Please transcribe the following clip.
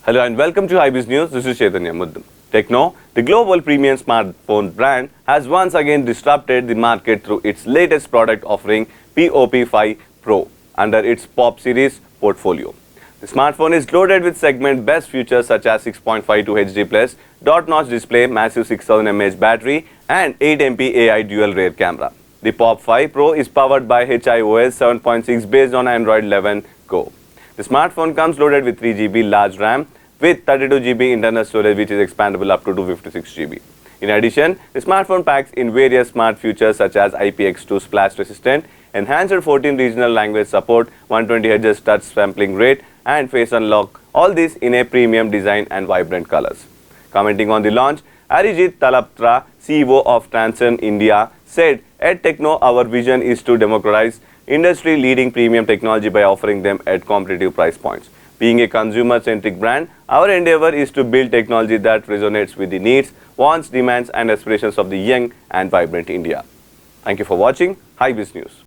Hello and welcome to Hybiz News. This is Chaitanya Muddam. Tecno, the global premium smartphone brand, has once again disrupted the market through its latest product offering POP5 Pro under its POP series portfolio. The smartphone is loaded with segment best features such as 6.52 HD+, dot-notch display, massive 6000 mAh battery and 8 MP AI dual rear camera. The POP5 Pro is powered by HiOS 7.6 based on Android 11 Go. The smartphone comes loaded with 3 GB large RAM with 32 GB internal storage, which is expandable up to 256 GB. In addition, the smartphone packs in various smart features such as IPX2 Splash Resistant, enhanced 14 regional language support, 120 Hz touch sampling rate and face unlock, all this in a premium design and vibrant colors. Commenting on the launch, Arijeet Talapatra, CEO of TRANSSION India, said, "At Tecno, our vision is to democratize industry-leading premium technology by offering them at competitive price points. Being a consumer-centric brand, our endeavor is to build technology that resonates with the needs, wants, demands and aspirations of the young and vibrant India." Thank you for watching Hybiz News.